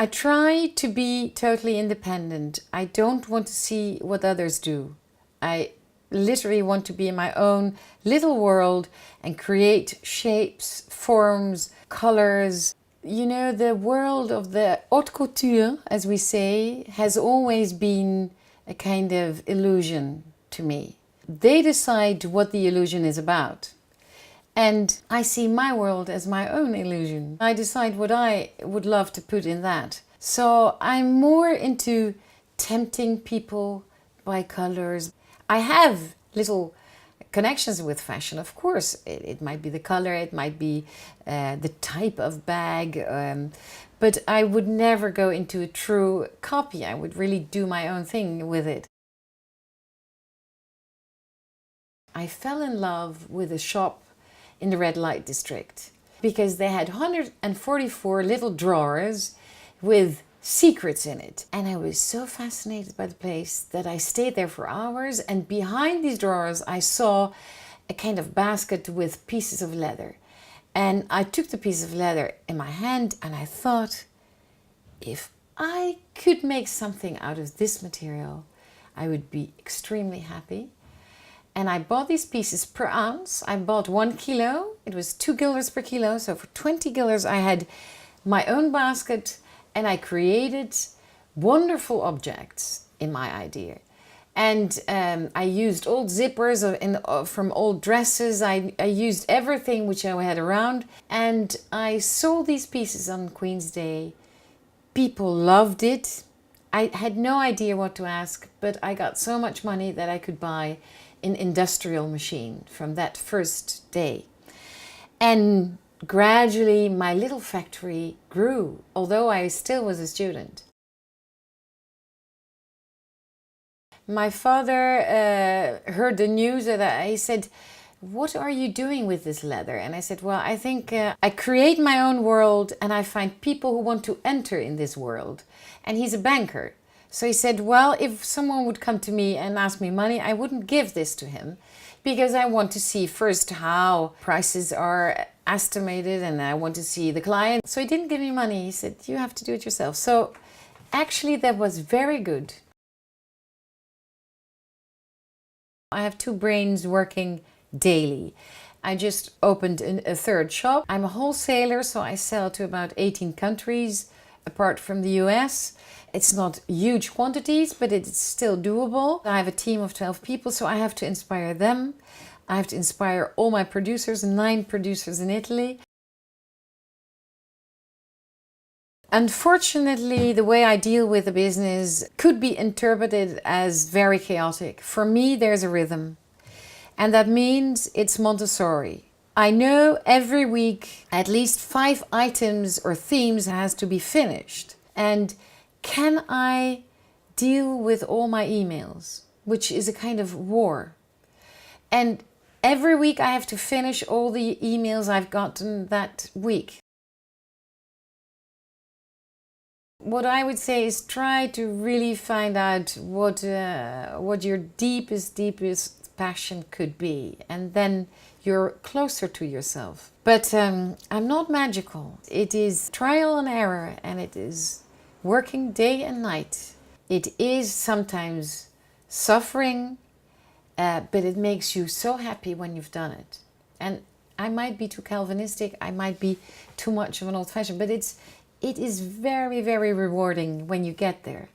I try to be totally independent. I don't want to see what others do. I literally want to be in my own little world and create shapes, forms, colors. You know, the world of the haute couture, as we say, has always been a kind of illusion to me. They decide what the illusion is about. And I see my world as my own illusion. I decide what I would love to put in that. So I'm more into tempting people by colors. I have little connections with fashion, of course. It might be the color, it might be the type of bag, but I would never go into a true copy. I would really do my own thing with it. I fell in love with a shop in the red light district because they had 144 little drawers with secrets in it. And I was so fascinated by the place that I stayed there for hours, and behind these drawers I saw a kind of basket with pieces of leather. And I took the piece of leather in my hand and I thought, if I could make something out of this material, I would be extremely happy. And I bought these pieces per ounce. I bought 1 kilo. It was 2 guilders per kilo. So for 20 guilders I had my own basket, and I created wonderful objects in my idea. And I used old zippers from old dresses. I used everything which I had around. And I sold these pieces on Queen's Day. People loved it. I had no idea what to ask, but I got so much money that I could buy an industrial machine from that first day. And gradually my little factory grew, although I still was a student. My father heard the news that he said, "What are you doing with this leather?" And I said, "Well, I think I create my own world and I find people who want to enter in this world." And he's a banker. So he said, well, if someone would come to me and ask me money, I wouldn't give this to him because I want to see first how prices are estimated and I want to see the client. So he didn't give me money. He said, you have to do it yourself. So actually that was very good. I have two brains working daily. I just opened a third shop. I'm a wholesaler, so I sell to about 18 countries apart from the US. It's not huge quantities, but it's still doable. I have a team of 12 people, so I have to inspire them. I have to inspire all my producers, 9 producers in Italy. Unfortunately, the way I deal with the business could be interpreted as very chaotic. For me, there's a rhythm, and that means it's Montessori. I know every week at least 5 items or themes has to be finished. And can I deal with all my emails, which is a kind of war? And every week I have to finish all the emails I've gotten that week. What I would say is try to really find out what your deepest passion could be, and then you're closer to yourself. But I'm not magical. It is trial and error, and it is working day and night. It is sometimes suffering, but it makes you so happy when you've done it. And I might be too Calvinistic, I might be too much of an old-fashioned, but it is very, very rewarding when you get there.